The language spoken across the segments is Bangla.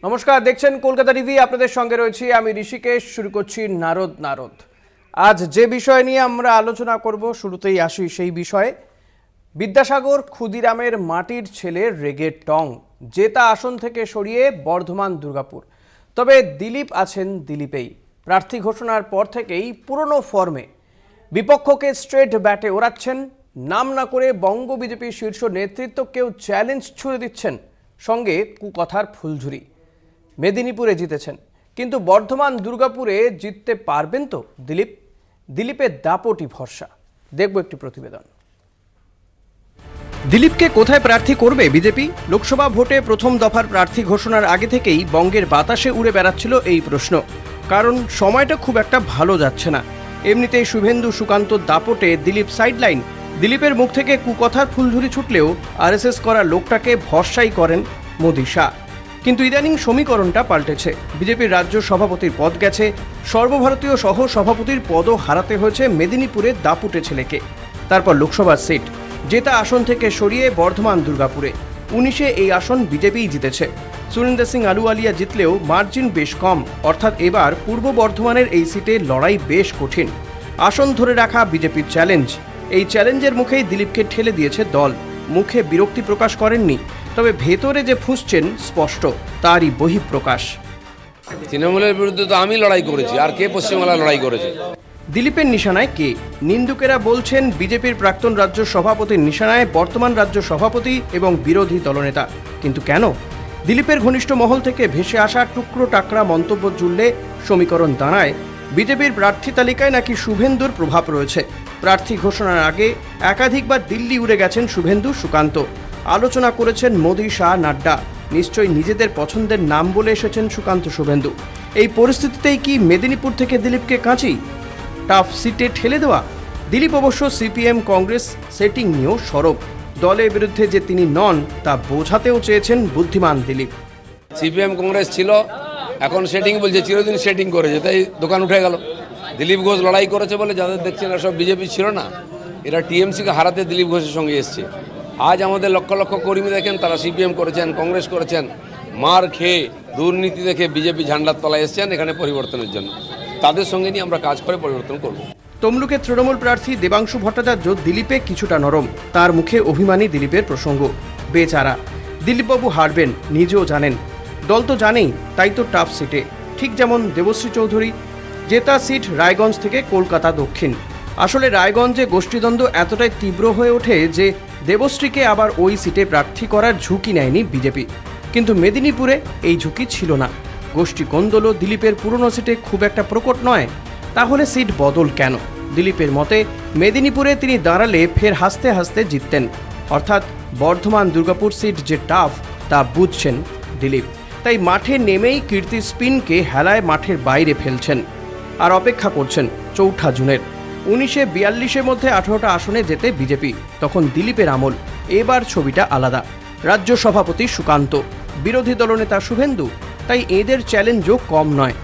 নমস্কার, দেখছেন কলকাতা টিভি। আপনাদের সঙ্গে রয়েছি আমি ঋষিকেশ। শুরু করছি নারদ। আজ যে বিষয় নিয়ে আমরা আলোচনা করব, শুরুতেই আসি সেই বিষয়ে। বিদ্যাসাগর ক্ষুদিরামের মাটির ছেলে রেগের টং, জেতা আসন থেকে সরিয়ে বর্ধমান দুর্গাপুর। তবে দিলীপ আছেন দিলীপেই। প্রার্থী ঘোষণার পর থেকেই পুরনো ফর্মে বিপক্ষকে স্ট্রেট ব্যাটে ওড়াচ্ছেন। নাম না করে বঙ্গ বিজেপির শীর্ষ নেতৃত্বকেও চ্যালেঞ্জ ছুড়ে দিচ্ছেন, সঙ্গে কুকথার ফুলঝুরি। মেদিনীপুরে জিতেছেন, কিন্তু বর্ধমান দুর্গাপুরে জিততে পারবেন তো দিলীপের দাপটি ভরসা। দেখব একটি প্রতিবেদন। দিলীপকে কোথায় প্রার্থী করবে বিজেপি? লোকসভা ভোটে প্রথম দফার প্রার্থী ঘোষণার আগে থেকেই বঙ্গের বাতাসে উড়ে বেড়াচ্ছিল এই প্রশ্ন। কারণ সময়টা খুব একটা ভালো যাচ্ছে না। এমনিতেই শুভেন্দু সুকান্ত দাপটে দিলীপ সাইডলাইন। দিলীপের মুখ থেকে কুকথার ফুলঝুরি ছুটলেও আরএসএস করা লোকটাকে ভরসাই করেন মোদি শাহ। কিন্তু ইদানিং সমীকরণটা পাল্টেছে। বিজেপির রাজ্য সভাপতির পদ গেছে, সর্বভারতীয় সহ সভাপতির পদও হারাতে হয়েছে মেদিনীপুরের দাপুটে ছেলেকে। তারপর লোকসভার সিট জেতা আসন থেকে সরিয়ে বর্ধমান দুর্গাপুরে 19-এ এই আসন বিজেপিই জিতেছে। সুরিন্দর সিং আলুওয়ালিয়া জিতলেও মার্জিন বেশ কম, অর্থাৎ এবার পূর্ব বর্ধমানের এই সিটে লড়াই বেশ কঠিন। আসন ধরে রাখা বিজেপির চ্যালেঞ্জ। এই চ্যালেঞ্জের মুখেই দিলীপকে ঠেলে দিয়েছে দল। মুখে বিরক্তি প্রকাশ করেননি, তবে ভেতরে যে ফুঁসছেন স্পষ্ট, তারই বহিঃপ্রকাশ। তৃণমূলের বিরুদ্ধে তো আমি লড়াই করেছি, আর কে পশ্চিমবাংলায় লড়াই করেছে? দিলীপের নিশানায় কে? নিন্দুকেরা বলছেন বিজেপির প্রাক্তন রাজ্য সভাপতির নিশানায় বর্তমান রাজ্য সভাপতি এবং বিরোধী দলনেতা। কিন্তু কেন? দিলীপের ঘনিষ্ঠ মহল থেকে ভেসে আসা টুকরো টাকরা মন্তব্য জুড়লে সমীকরণ দাঁড়ায় বিজেপির প্রার্থী তালিকায় নাকি শুভেন্দুর প্রভাব রয়েছে। প্রার্থী ঘোষণার আগে একাধিকবার দিল্লি উড়ে গেছেন শুভেন্দু সুকান্ত। আলোচনা করেছেন মোদি শাহ নাড্ডা। নিশ্চয়ই নিজেদের পছন্দের নাম বলে এসেছেন সুকান্ত শুভেন্দু। এই পরিস্থিতিতেই কি মেদিনীপুর থেকে দিলীপকে কাঁচি? টাফ সিটে ঠেলে দেওয়া? দিলীপ অবশ্য সিপিএম কংগ্রেস সেটিং নিয়েও সরব। দলের বিরুদ্ধে যে তিনি নন তা বোঝাতেও চেয়েছেন বুদ্ধিমান দিলীপ। সিপিএম কংগ্রেস ছিল, এখন সেটিং বলছে, চিরদিন সেটিং করেছে, তাই দোকান উঠে গেল। দিলীপ ঘোষ লড়াই করেছে বলে যাদের দেখছেন এরা সব বিজেপি ছিল না, এরা টিএমসিকে হারাতে দিলীপ ঘোষের সঙ্গে এসছে। আজ আমাদের লক্ষ লক্ষ কর্মী দেখেন, তারা সিপিএম করেছেন, কংগ্রেস করেছেন, মার খেয়ে দুর্নীতি দেখে বিজেপি ঝান্ডার তলায় এসছেন এখানে পরিবর্তনের জন্য। তাদের সঙ্গে নিয়ে আমরা কাজ করে পরিবর্তন করব। তমলুকের তৃণমূল প্রার্থী দেবাংশু ভট্টাচার্য দিলীপে কিছুটা নরম। তার মুখে অভিমানী দিলীপের প্রসঙ্গ। বেচারা দিলীপবাবু হারবেন, নিজেও জানেন, দল তো জানেই, তাই তো টাফ সিটে। ঠিক যেমন দেবশ্রী চৌধুরী। জেতা সিট রায়গঞ্জ থেকে কলকাতা দক্ষিণ। আসলে রায়গঞ্জে গোষ্ঠীদ্বন্দ্ব এতটাই তীব্র হয়ে ওঠে যে দেবশ্রীকে আবার ওই সিটে প্রার্থী করার ঝুঁকি নেয়নি বিজেপি। কিন্তু মেদিনীপুরে এই ঝুঁকি ছিল না। গোষ্ঠী কোন্দলও দিলীপের পুরনো সিটে খুব একটা প্রকট নয়। তাহলে সিট বদল কেন? দিলীপের মতে মেদিনীপুরে তিনি দাঁড়ালে ফের হাসতে হাসতে জিততেন। অর্থাৎ বর্ধমান দুর্গাপুর সিট যে টাফ তা বুঝছেন দিলীপ। তাই মাঠে নেমেই কীর্তি স্পিনকে হেলায় মাঠের বাইরে ফেলছেন। আর অপেক্ষা করছেন 4 জুনের। 19-এ 42-এর মধ্যে 18টা আসনে যেতে বিজেপি। তখন দিলীপের আমল। এবার ছবিটা আলাদা। রাজ্য সভাপতি সুকান্ত, বিরোধী দলনেতা শুভেন্দু। তাই এদের চ্যালেঞ্জও কম নয়।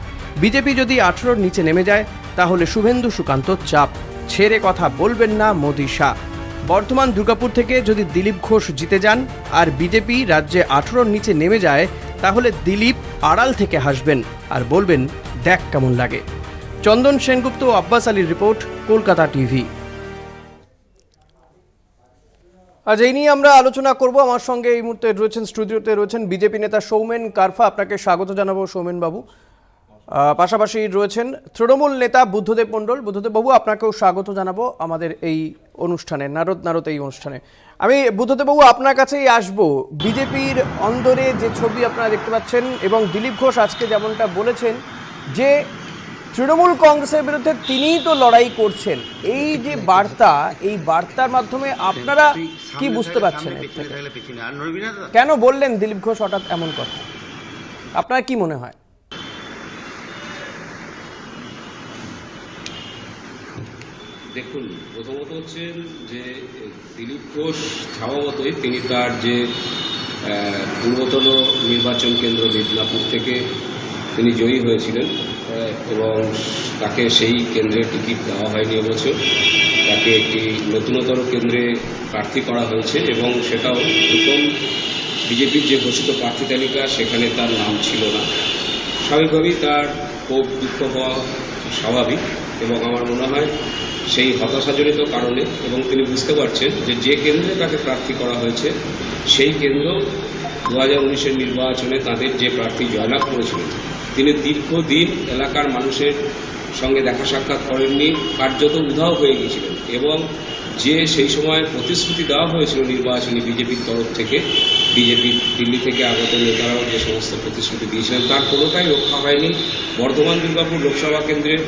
বিজেপি যদি 18-র নিচে নেমে যায়, তাহলে শুভেন্দু সুকান্ত চাপ ছেড়ে কথা বলবেন না মোদি শাহ। বর্ধমান দুর্গাপুর থেকে যদি দিলীপ ঘোষ জিতে যান আর বিজেপি রাজ্যে 18-র নিচে নেমে যায়, তাহলে দিলীপ আড়াল থেকে হাসবেন আর বলবেন, দেখ কেমন লাগে। চন্দন সেনগুপ্ত ও আব্বাস আলীর রিপোর্ট, কলকাতা টিভি। আজ এই নিয়ে আমরা আলোচনা করব। আমার সঙ্গে এই মুহূর্তে রয়েছেন, স্টুডিওতে রয়েছেন বিজেপি নেতা সৌমেন কারফা। আপনাকে স্বাগত জানাবো সৌমেন বাবু। পাশাপাশি রয়েছেন তৃণমূল নেতা বুদ্ধদেব মণ্ডল। বুদ্ধদেব বাবু, আপনাকেও স্বাগত জানাবো আমাদের এই অনুষ্ঠানে, নারদ এই অনুষ্ঠানে। আমি বুদ্ধদেব বাবু আপনার কাছেই আসবো। বিজেপির অন্দরে যে ছবি আপনারা দেখতে পাচ্ছেন, এবং দিলীপ ঘোষ আজকে যেমনটা বলেছেন যে তৃণমূল কংগ্রেসের বিরুদ্ধে তিনিই তো লড়াই করছেন, এই যে বার্তা, এই বার্তার মাধ্যমে আপনারা কি বুঝতে পারছেন? কেন বললেন দিলীপ ঘোষ হঠাৎ এমন কথা? আপনার কি মনে হয়? দেখুন, প্রথমত হচ্ছে যে দিলীপ ঘোষ স্বভাবতই তিনি তার যে পূর্বতন নির্বাচন কেন্দ্র মিদনাপুর থেকে তিনি জয়ী হয়েছিলেন এবং তাকে সেই কেন্দ্রে টিকিট দেওয়া হয়নি এবছর। তাকে একটি নতুনতর কেন্দ্রে প্রার্থী করা হয়েছে এবং সেটাও প্রথম বিজেপির যে ঘোষিত প্রার্থী তালিকা সেখানে তার নাম ছিল না। স্বাভাবিকভাবেই তার ক্ষোভ দুঃখ হওয়া স্বাভাবিক, এবং আমার মনে হয় সেই হতাশাজনিত কারণে, এবং তিনি বুঝতে পারছেন যে কেন্দ্রে তাকে প্রার্থী করা হয়েছে সেই কেন্দ্র 2019-এর নির্বাচনে তাদের যে প্রার্থী জয়লাভ করেছিলেন তিনি দীর্ঘদিন এলাকার মানুষের সঙ্গে দেখা সাক্ষাৎ করেননি, কার্যত উধাও হয়ে গিয়েছিলেন। এবং যে সেই সময় প্রতিশ্রুতি দেওয়া হয়েছিল নির্বাচনী বিজেপির তরফ থেকে, বিজেপি দিল্লি থেকে আগত নেতারাও যে সমস্ত প্রতিশ্রুতি দিয়েছিলেন তার কোনোটাই রক্ষা হয়নি। বর্ধমান দুর্গাপুর লোকসভা কেন্দ্রের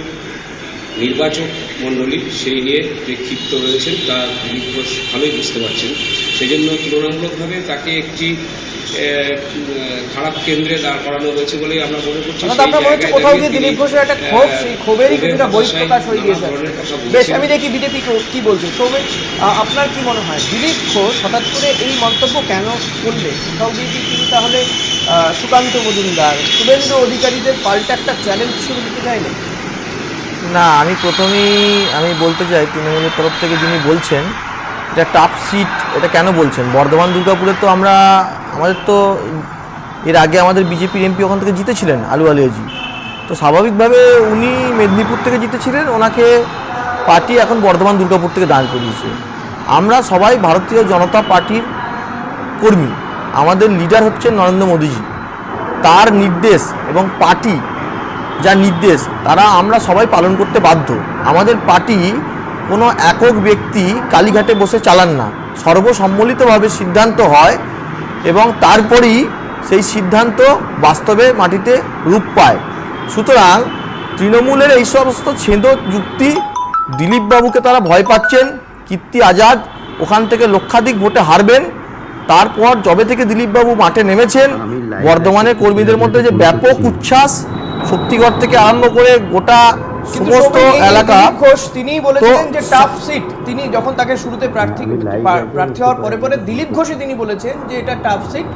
নির্বাচক মণ্ডলী সেই নিয়ে যে ক্ষিপ্ত রয়েছেন তা দিলীপ ঘোষ ভালোই বুঝতে পারছেন। সেজন্য তুলনামূলকভাবে তাকে একটি খারাপ কেন্দ্রে দাঁড় করানো হয়েছে বলেই আমরা মনে করছি। কোথাও গিয়ে দিলীপ ঘোষের একটা ক্ষোভ, সেই ক্ষোভেরই কিছুটা বহিঃপ্রকাশ হয়ে গিয়েছে। বেশ, আমি দেখি বিজেপি কি বলছে। সৌমেন, আপনার কি মনে হয় দিলীপ ঘোষ হঠাৎ করে এই মন্তব্য কেন করলে? কোথাও গিয়ে কি তিনি তাহলে সুকান্ত মজুমদার, শুভেন্দু অধিকারীদের পাল্টা একটা চ্যালেঞ্জ হিসেবে দিতে চাইলেন? না, আমি বলতে চাই তৃণমূলের তরফ থেকে যিনি বলছেন এটা টাফ সিট, এটা কেন বলছেন? বর্ধমান দুর্গাপুরে তো আমাদের তো এর আগে আমাদের বিজেপির এমপি ওখান থেকে জিতেছিলেন আলু আলিয়াজি, তো স্বাভাবিকভাবে উনি মেদিনীপুর থেকে জিতেছিলেন, ওনাকে পার্টি এখন বর্ধমান দুর্গাপুর থেকে দাঁড় করিয়েছে। আমরা সবাই ভারতীয় জনতা পার্টির কর্মী, আমাদের লিডার হচ্ছেন নরেন্দ্র মোদীজি, তার নির্দেশ এবং পার্টি যা নির্দেশ আমরা সবাই পালন করতে বাধ্য। আমাদের পার্টি কোনো একক ব্যক্তি কালীঘাটে বসে চালান না, সর্বসম্মিলিতভাবে সিদ্ধান্ত হয় এবং তারপরেই সেই সিদ্ধান্ত বাস্তবে মাটিতে রূপ পায়। সুতরাং তৃণমূলের এই সমস্ত ছেঁদো যুক্তি, দিলীপবাবুকে তারা ভয় পাচ্ছেন, কীর্তি আজাদ ওখান থেকে লক্ষাধিক ভোটে হারবেন। তারপর যবে থেকে দিলীপবাবু মাঠে নেমেছেন বর্ধমানের কর্মীদের মধ্যে যে ব্যাপক উচ্ছ্বাস, শক্তিগড় থেকে আরম্ভ করে গোটা সমস্ত এলাকা। তিনি বলেছিলেন যে টাফ সিট, তিনি যখন তাকে শুরুতে প্রার্থী হওয়ার পরে দিলীপ ঘোষই তিনি বলেছেন যে এটা টাফ সিট,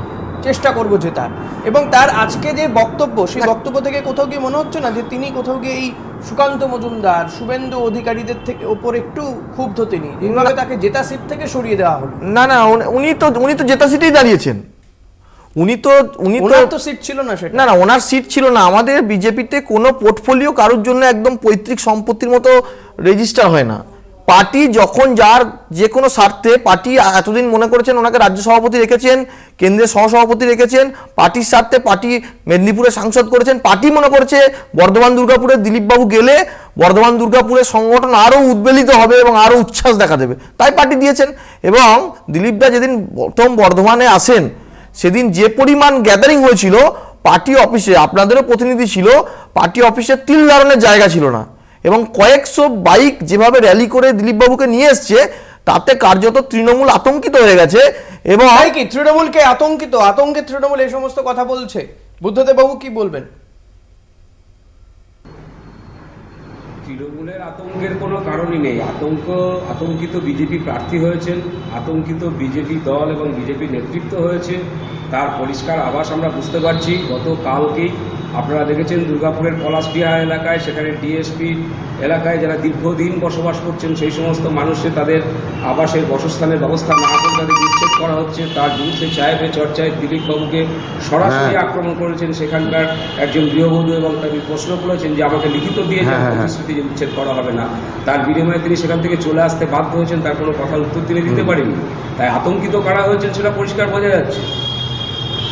চেষ্টা করব জেতার। এবং তার আজকে যে বক্তব্য, সেই বক্তব্য থেকে কোথাও গিয়ে মনে হচ্ছে না যে তিনি কোথাও গিয়ে এই সুকান্ত মজুমদার, শুভেন্দু অধিকারীদের থেকে ওপর একটু ক্ষুব্ধ তিনি, যেভাবে তাকে জেতা সিট থেকে সরিয়ে দেওয়া হলো? না, উনি তো জেতা সিটেই দাঁড়িয়েছেন। ওনার তো সিট ছিল না সেটা। না, ওনার সিট ছিল না। আমাদের বিজেপিতে কোনো পোর্টফোলিও কারোর জন্য একদম পৈতৃক সম্পত্তির মতো রেজিস্টার হয় না। পার্টি যখন যার যে কোনো স্বার্থে, পার্টি এতদিন মনে করেছেন ওনাকে রাজ্য সভাপতি রেখেছেন, কেন্দ্রের সহসভাপতি রেখেছেন, পার্টির স্বার্থে পার্টি মেদিনীপুরে সাংসদ করেছেন, পার্টি মনে করছে বর্ধমান দুর্গাপুরে দিলীপবাবু গেলে বর্ধমান দুর্গাপুরের সংগঠন আরও উদ্বেলিত হবে এবং আরও উচ্ছ্বাস দেখা দেবে, তাই পার্টি দিয়েছেন। এবং দিলীপদা যেদিন প্রথম বর্ধমানে আসেন সেদিন যে পরিমাণ গ্যাদারিং হয়েছিল পার্টি অফিসে, আপনাদেরও প্রতিনিধি ছিল, পার্টি অফিসে তিল ধারণের জায়গা ছিল না, এবং কয়েকশো বাইক যেভাবে র্যালি করে দিলীপবাবুকে নিয়ে এসছে তাতে কার্যত তৃণমূল আতঙ্কিত হয়ে গেছে। এবং কি তৃণমূলকে আতঙ্কে তৃণমূল এই সমস্ত কথা বলছে? বুদ্ধদেব বাবু কি বলবেন? তৃণমূলের আতঙ্কের কোনো কারণই নেই। আতঙ্কিত বিজেপি প্রার্থী হয়েছেন, আতঙ্কিত বিজেপি দল এবং বিজেপি নেতৃত্ব হয়েছে, তার পরিষ্কার আভাস আমরা বুঝতে পারছি। গতকালকেই আপনারা দেখেছেন দুর্গাপুরের পলাশডিহা এলাকায়, সেখানে ডিএসপি এলাকায় যারা দীর্ঘদিন বসবাস করছেন সেই সমস্ত মানুষের তাদের আবাসের বাসস্থানের ব্যবস্থা না করে তাদের উচ্ছেদ করা হচ্ছে। তার বিরুদ্ধে চায়ে চর্চায় দিলীপবাবুকে সরাসরি আক্রমণ করেছেন সেখানকার একজন গৃহবধূ, এবং তাকে প্রশ্ন করেছেন যে আমাকে লিখিত দিয়ে প্রতিশ্রুতি যে উচ্ছেদ করা হবে না, তার বিনিময়ে তিনি সেখান থেকে চলে আসতে বাধ্য হয়েছেন, তার কোনো কথার উত্তর তিনি দিতে পারেননি। তাই আতঙ্কিত কারা হয়েছেন সেটা পরিষ্কার বোঝা যাচ্ছে।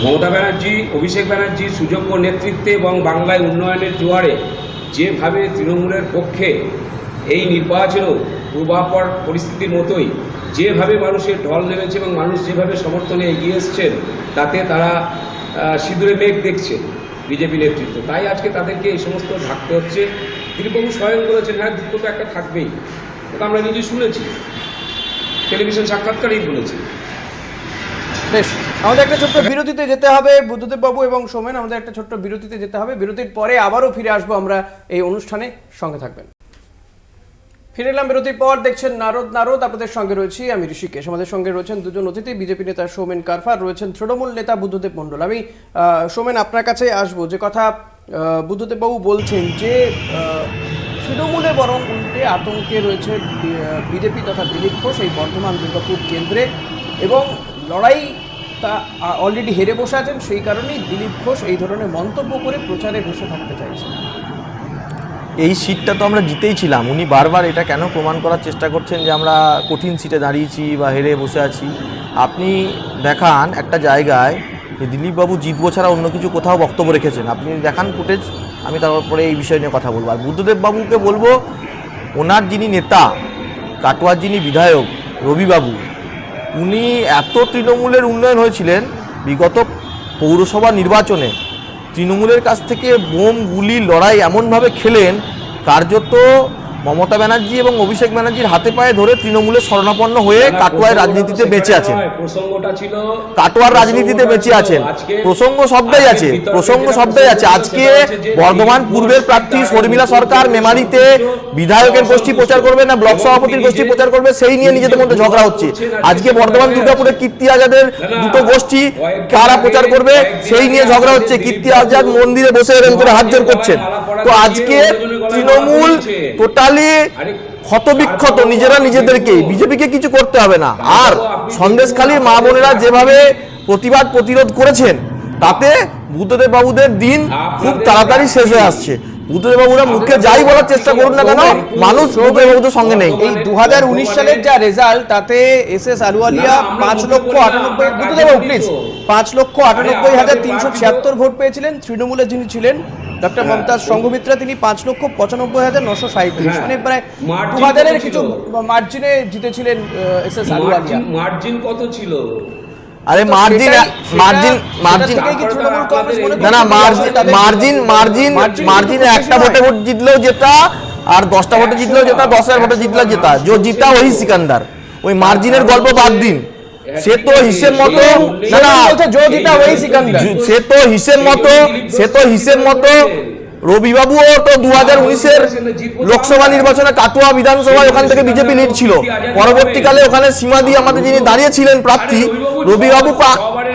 মমতা ব্যানার্জি, অভিষেক ব্যানার্জির সুযোগ্য নেতৃত্বে এবং বাংলায় উন্নয়নের জোয়ারে যেভাবে তৃণমূলের পক্ষে এই নির্বাচনও পূর্বাপর পরিস্থিতির মতোই যেভাবে মানুষের ঢল নেমেছে এবং মানুষ যেভাবে সমর্থনে এগিয়ে এসছেন, তাতে তারা সিঁদুরে মেঘ দেখছে বিজেপি নেতৃত্ব। তাই আজকে তাদেরকে এই সমস্ত ঢাকতে হচ্ছে। দিলীপবাবু স্বয়ং বলেছেন, হ্যাঁ দুঃখ তো একটা থাকবেই, এটা আমরা নিজে শুনেছি, টেলিভিশন সাক্ষাৎকারেই বলেছি। বেশ, আমাদের একটা ছোট্ট বিরতিতে যেতে হবে বুদ্ধদেব বাবু এবং সোমেন, আমাদের একটা ছোট্ট বিরতিতে যেতে হবে। বিরতির পরে আবারও ফিরে আসবো আমরা এই অনুষ্ঠানে, সঙ্গে থাকবেন। ফিরে এলাম বিরতির পর, দেখছেন নারদ। আপনাদের সঙ্গে রয়েছি আমি ঋষিকেশ। আমাদের সঙ্গে রয়েছেন দুজন অতিথি, বিজেপি নেতা সোমেন কারফার, রয়েছেন তৃণমূল নেতা বুদ্ধদেব মণ্ডল। আমি সোমেন আপনার কাছে আসবো। যে কথা বুদ্ধদেব বাবু বলছেন যে তৃণমূলে বরং উল্টে আতঙ্কে রয়েছে বিজেপি তথা দিলীপ ঘোষ এই বর্ধমান দুর্গাপুর কেন্দ্রে, এবং লড়াই তা অলরেডি হেরে বসে আছেন, সেই কারণেই দিলীপ ঘোষ এই ধরনের মন্তব্য করে প্রচারে বসে থাকতে চাইছেন। এই সিটটা তো আমরা জিতেই ছিলাম, উনি বারবার এটা কেন প্রমাণ করার চেষ্টা করছেন যে আমরা কঠিন সিটে দাঁড়িয়েছি বা হেরে বসে আছি। আপনি দেখান একটা জায়গায় যে দিলীপবাবু জিতবো ছাড়া অন্য কিছু কোথাও বক্তব্য রেখেছেন, আপনি দেখান ফুটেজ, আমি তারপরে এই বিষয় নিয়ে কথা বলবো। আর বুদ্ধদেব বাবুকে বলবো, ওনার যিনি নেতা, কাটোয়ার যিনি বিধায়ক রবিবাবু, উনি এত তৃণমূলের উন্নয়ন হয়েছিলেন বিগত পৌরসভা নির্বাচনে, তৃণমূলের কাছ থেকে বোম গুলি লড়াই এমনভাবে খেলেন, কার্যত মমতা ব্যানার্জি এবং অভিষেক ব্যানার্জির হাতে পায়ে ধরে তৃণমূলের শরণাপন্ন হয়ে কাটোয়ার রাজনীতিতে বেঁচে আছেন। প্রসঙ্গটা ছিল কাটোয়ার রাজনীতিতে বেঁচে আছেন, প্রসঙ্গ শব্দই আছে, প্রসঙ্গ শব্দই আছে। আজকে বর্ধমান পূর্বের প্রার্থী শর্মিলা সরকার মেমারিতে বিধায়কের গোষ্ঠী প্রচার করবে না ব্লক সভাপতির গোষ্ঠী প্রচার করবে, সেই নিয়ে নিজেদের মধ্যে ঝগড়া হচ্ছে। আজকে বর্ধমান দুর্গাপুরে কীর্তি আজাদের দুটো গোষ্ঠী কারা প্রচার করবে সেই নিয়ে ঝগড়া হচ্ছে। কীর্তি আজাদ মন্দিরে বসে এরকম করে হাত জোর করছেন। তো আজকে তৃণমূল টোটালি ক্ষতবিক্ষত, নিজেরা নিজেদেরকে, বিজেপিকে কিছু করতে হবে না। আর সন্দেশখালীর মা বোনেরা যেভাবে প্রতিবাদ প্রতিরোধ করেছেন, তাতে বুদ্ধদেব বাবুদের দিন খুব তাড়াতাড়ি শেষ হয়ে আসছে। বুদ্ধদেব বাবুরা মুখে যাই বলার চেষ্টা করুন না কেন, মানুষ বুদ্ধদেব বাবুদের সঙ্গে নেই। এই 2019 সালের যা রেজাল্ট, তাতে SS Ahluwalia 5,98,000, Buddhadeb Babu please, 5,98,376 vote পেয়েছিলেন। তৃণমূলে যিনি ছিলেন ডক্টর মমতাজ সংঘমিত্রা, তিনি 5,95,937, মানে প্রায় 2000-এর কিছু মার্জিনে জিতেছিলেন এসএস আলুওয়ালিয়া। মার্জিন কত ছিল? আরে মার্জিন না না, মার্জিন একটা ভোটে ভোট জিতলেও যেটা, আর 10টা ভোটে জিতলেও যেটা, 10,000 ভোটে জিতলেও যেটা, যে জিতা ওই সিকান্দার। ওই মার্জিনের গল্প বাদ দিন, সে তো হিসেব মতো, না না, সে তো হিসেব মতো রবিবাবুও তো 2019-এর লোকসভা নির্বাচনে কাটোয়া বিধানসভায় ওখান থেকে বিজেপি লিড ছিল। পরবর্তীকালে ওখানে সীমাদি আমাদের যিনি দাঁড়িয়েছিলেন প্রার্থী, রবিবাবু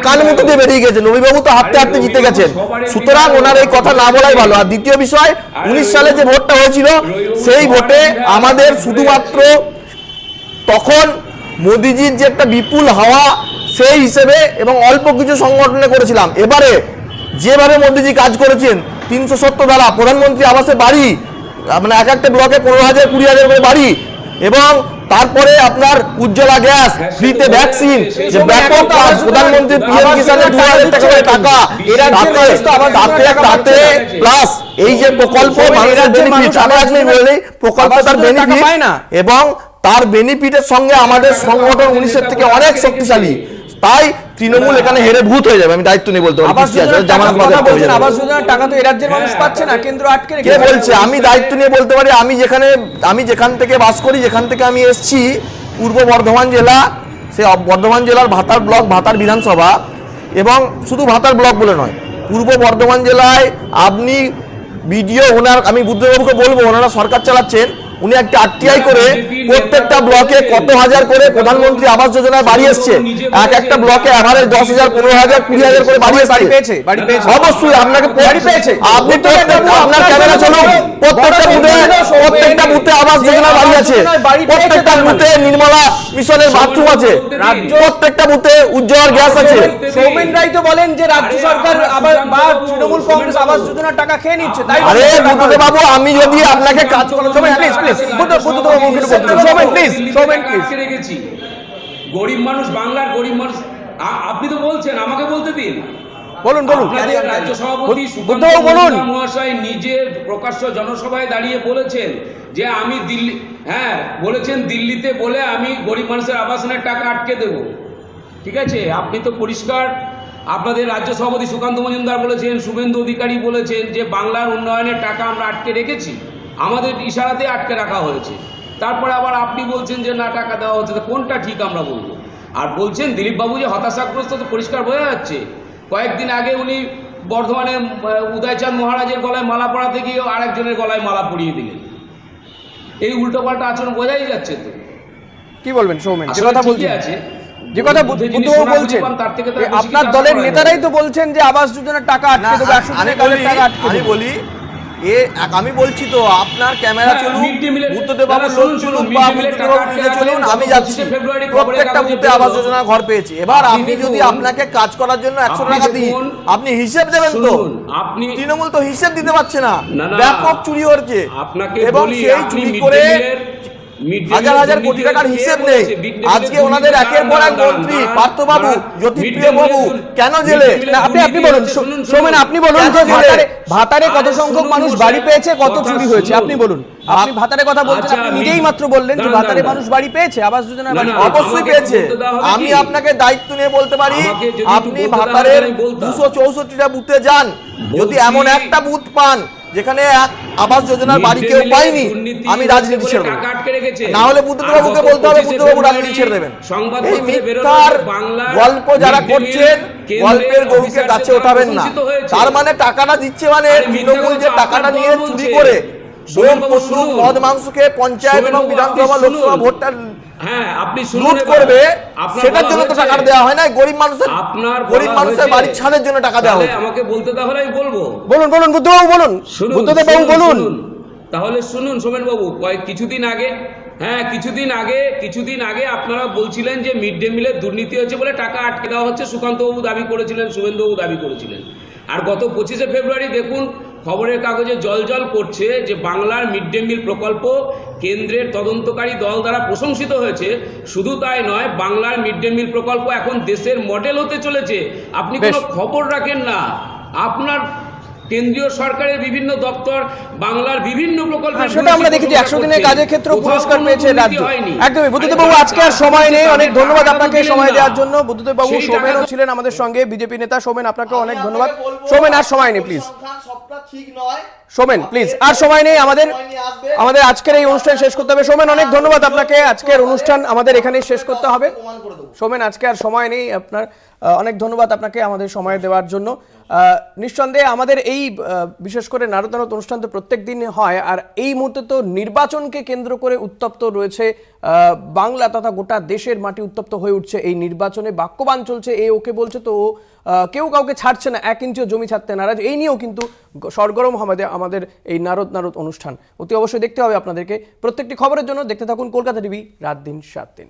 কানমুটি দিয়ে বেরিয়ে গেছেন, রবিবাবু তো হাঁটতে হাঁটতে জিতে গেছেন। সুতরাং ওনার এই কথা না বলাই ভালো। আর দ্বিতীয় বিষয়, 19 সালে যে ভোটটা হয়েছিল, সেই ভোটে আমাদের শুধুমাত্র তখন মোদিজির যে একটা বিপুল হাওয়া, সেই হিসেবে এবং অল্প কিছু সংগঠনে করেছিলাম। এবারে যেভাবে মোদিজি কাজ করেছেন, 370 ধারা, প্রধানমন্ত্রী আবাসে বাড়ি, মানে এক একটা ব্লকে 15,000 20,000 করে বাড়ি, এবং তারপরে আপনার উজ্জ্বলা গ্যাস, ফ্রিতে ভ্যাকসিন, যে ব্যাপক কাজ, প্রধানমন্ত্রী পিএম কিষানের 2,000 টাকা করে টাকা, তাতে প্লাস এই যে প্রকল্প মানুষের বেনিফিট, আমি আজকে বলি প্রকল্প তার বেনিফিট, এবং তার বেনিফিটের সঙ্গে আমাদের সংগঠন 19-এর থেকে অনেক শক্তিশালী। তাই তৃণমূল এখানে হেরে ভূত হয়ে যাবে, আমি দায়িত্ব নিয়ে বলতে পারি। আবাস যোজনার টাকা তো এই রাজ্যের মানুষ পাচ্ছে না, কেন্দ্র আটকে রেখেছে। কে বলছে? আমি দায়িত্ব নিয়ে বলতে পারি। আমি যেখান থেকে বাস করি, যেখান থেকে আমি এসেছি, পূর্ব বর্ধমান জেলা, সে বর্ধমান জেলার ভাতার ব্লক, ভাতার বিধানসভা, এবং শুধু ভাতার ব্লক বলে নয়, পূর্ব বর্ধমান জেলায় আপনি বিডিও, ওনার, আমি বুদ্ধবাবুকে বলবো, ওনারা সরকার চালাচ্ছেন, উনি একটা আরটিআই করে প্রত্যেকটা ব্লকে কত হাজার করে প্রধানমন্ত্রী আবাস যোজনায় বাড়ি এসছে। এক একটা ব্লকে এভারেজ 10,000, 15,000, 20,000 করে বাড়ি এসছে। অবশ্যই আপনাকে বাড়ি পেয়েছে, আপনি তো আপনার ক্যামেরা চলুন, প্রত্যেকটা বুথে আবাস যোজনা বাড়ি আছে, প্রত্যেকটা বুথে নির্মলা মিশনের বাথরুম আছে, প্রত্যেকটা বুথে উজ্জ্বল গ্যাস আছে। সৌমেন রায় তো বলেন যে রাজ্য সরকার আবার বা তৃণমূল কংগ্রেস আবাস যোজনার টাকা খেয়ে নিচ্ছে। তাই আরে বুদ্ধদেব বাবু, আমি যদি আপনাকে কাজ করার সময় গরিব মানুষ, বাংলার গরিব মানুষ, আপনি তো বলছেন, আমাকে বলতে দিন। বলুন। রাজ্য সভাপতি বলুন মহাশয় নিজে প্রকাশ্য জনসভায় দাঁড়িয়ে বলেছেন যে আমি দিল্লি, হ্যাঁ বলেছেন, দিল্লিতে বলে আমি গরিব মানুষের আবাসনের টাকা আটকে দেব। ঠিক আছে, আপনি তো পরিষ্কার, আপনাদের রাজ্য সভাপতি সুকান্ত মজুমদার বলেছেন, শুভেন্দু অধিকারী বলেছেন যে বাংলার উন্নয়নের টাকা আমরা আটকে রেখেছি, আমাদের ইশারাতে আটকে রাখা হয়েছে। তারপরে আবার আপনি বলছেন যে না, টাকা দেওয়া হচ্ছে। কোনটা ঠিক আমরা বলবো? আর বলছেন দিলীপবাবু যে হতাশাগ্রস্ত, তো পরিষ্কার বোঝা যাচ্ছে। কয়েকদিন আগে উনি বর্ধমানে উদয়চাঁদ মহারাজের গলায় মালা পরাতে গিয়ে আরেকজনের গলায় মালা পরিয়ে দিলেন। এই উল্টোপাল্টা আচরণ বোঝাই যাচ্ছে। তো কি বলবেন সৌমেন? যে কথা বলছি আছে, যে কথা বুদ্ধবাবু বলছেন, আপনার দলের নেতারাই তো বলছেন যে আবাস যোজনার টাকা আটকে দেবে, 100 টাকা আটকে দেবে। আমি বলি, আমি বলছি তো আপনার ক্যামেরা হ্যাঁ, চলুন, mid day meal-এর- বুদ্ধদেব বাবু দাদা, লোক শুনুন, চলুক mid বা day meal-এর বুদ্ধদেব বাবু টাকা নিজে আটকে চলুন, রাখলেন, আমি গত যাচ্ছি। 25 ফেব্রুয়ারি প্রত্যেকটা খবরের বুথে কাগজে আবাস বেরোলো। যোজনা ঘর পেয়েছি। এবার আপনি আপনি যদি দেখুন, আপনাকে কাজ করার জন্য 100 আপনি টাকা দিই, দেখুন, আপনি হিসেব দেবেন তো? শুনুন, আপনি- তৃণমূল তো হিসেব দিতে পারছে না, না, না, ব্যাপক চুরি হচ্ছে আপনাকে এবং বলি, সেই আপনি চুরি mid করে day meal-এর- mid day হাজার meal-এর হাজার কোটি দুর্নীতি টাকার কে হিসেব বলেছে? নেই। mid day meal-এর আজকে দুর্নীতি- ওনাদের একের পর এক দাঁড়ান, মন্ত্রী দাঁড়ান, পার্থবাবু, দাঁড়ান। জ্যোতিপ্রিয় Mid day বাবু meal-এর কেন mid জেলে? day meal-এর না, আপনি দুর্নীতি বলুন হচ্ছে, শুনুন, সৌমেন, আপনি বলুন কেন যে জেলে? ভাতারে কত আরে সংখ্যক শুনুন মানুষ মশাই, বাড়ি পেয়েছে, কত কথা চুরি হয়েছে, শুনুন। আপনি বলুন। আপনি ভাতারের কথা বলছেন, আচ্ছা, আপনি নিজেই মাত্র বললেন যে দাঁড়ান, ভাতারে দাঁড়ান। মানুষ বাড়ি পেয়েছে, আবাস যোজনা বাড়ি না, পেয়েছে। অবশ্যই আমাকে পেয়েছে। বলতে দেওয়া হবে আমি কি? আপনাকে দায়িত্ব নিয়ে বলতে পারি, আমাকে যদি একটু আপনি বলতে দেওয়া ভাতারের হতো আমি বলতাম। 264টা বুথে যান, যদি বলছি- এমন একটা বুথ পান যেখানে আবাস যোজনার Mid বাড়ি day কেউ meal-এর পায়নি, দুর্নীতি আমি হয়েছে রাজনীতি বলে ছেড়ে দেবো। টাকা আটকে রেখেছে। না হলে বুদ্ধদেববাবুকে আর গত বলতে হবে, 25 বুদ্ধদেববাবু ফেব্রুয়ারি রাজনীতি ছেড়ে দেবেন। সংবাদপত্রে এই বেরোলো মিথ্যার যে বাংলার গল্প যারা mid day meal করছেন, কেন্দ্রের গল্পের গরুকে অফিসারদের গাছে দ্বারা ওঠাবেন না। প্রশংসিত হয়েছে। তার মানে টাকাটা দিচ্ছে মানে আরে মিথ্যা তৃণমূল কথা যে তো টাকাটা আপনার নিয়ে দল চুরি বলছে। করে সোমেন বাবু বন্দুক, শুনুন। মদ মাংসকে পঞ্চায়েত সোমেন এবং বাবু, বিধানসভা আপনি লোকসভা শুনুন। ভোটটা হ্যাঁ, আপনি শুনুন লুট এবার। করবে, আপনার সেটার বলা জন্য তো হয়েছে। টাকা দেওয়া হয় না, গরিব মানুষের আপনার গরিব বলা মানুষের হয়েছে। বাড়ির ছাদের জন্য টাকা দেওয়া তাহলে হয়েছে। আমাকে বলতে তাহলে আমি বলবো। বলুন বলুন বুদ্ধবাবু বলুন, শুনুন, বুদ্ধদেব বাবু শুনুন, বলুন। শুনুন। তাহলে শুনুন সোমেন বাবু, কিছুদিন আগে আপনারা বলছিলেন যে মিড ডে মিলের দুর্নীতি হয়েছে বলে টাকা আটকে দেওয়া হচ্ছে, সুকান্ত বাবু দাবি করেছিলেন, শুভেন্দু বাবু দাবি করেছিলেন। আর গত 25শে ফেব্রুয়ারি দেখুন খবরের কাগজে জল করছে যে বাংলার মিড ডে মিল প্রকল্প কেন্দ্রের তদন্তকারী দল দ্বারা প্রশংসিত হয়েছে। শুধু তাই নয়, বাংলার মিড ডে মিল প্রকল্প এখন দেশের মডেল হতে চলেছে। আপনি কোনো খবর রাখেন না। আপনার কেন্দ্রীয় সরকারের বিভিন্ন দপ্তর বাংলার বিভিন্ন প্রকল্পের সেটা আমরা দেখেছি, 100 দিনের কাজের ক্ষেত্রে পুরস্কার পেয়েছে রাজ্য। একদমই বুদ্ধদেব বাবু, আজকে আর সময় নেই, অনেক ধন্যবাদ আপনাকে সময় দেওয়ার জন্য। বুদ্ধদেব বাবু, সোমেনও ছিলেন আমাদের সঙ্গে, বিজেপি নেতা সোমেন, আপনাকে অনেক ধন্যবাদ। সোমেন, আর সময় নেই প্লিজ। সোমেন প্লিজ, আর সময় নেই আমাদের আজকের এই অনুষ্ঠান শেষ করতে হবে। সোমেন, অনেক ধন্যবাদ আপনাকে, আজকের অনুষ্ঠান আমাদের এখানেই শেষ করতে হবে। সোমেন, আজকে আর সময় নেই আপনার, অনেক ধন্যবাদ আপনাকে আমাদের সময় দেওয়ার জন্য। নিঃসন্দেহে আমাদের এই বিশেষ করে নারদ অনুষ্ঠান তো প্রত্যেক দিন হয়, আর এই মুহূর্তে তো নির্বাচনকে কেন্দ্র করে উত্তপ্ত রয়েছে বাংলা তথা গোটা দেশের মাটি উত্তপ্ত হয়ে উঠছে। এই নির্বাচনে বাক্যবান চলছে, এ ওকে বলছে তো কেউ কাউকে ছাড়ছে না, 1 ইঞ্চিও জমি ছাড়তে নারাজ। এই নিয়েও কিন্তু সরগরম আমাদের এই নারদ অনুষ্ঠান। অতি অবশ্যই দেখতে হবে আপনাদেরকে। প্রত্যেকটি খবরের জন্য দেখতে থাকুন কলকাতা টিভি, রাত দিন 7 দিন।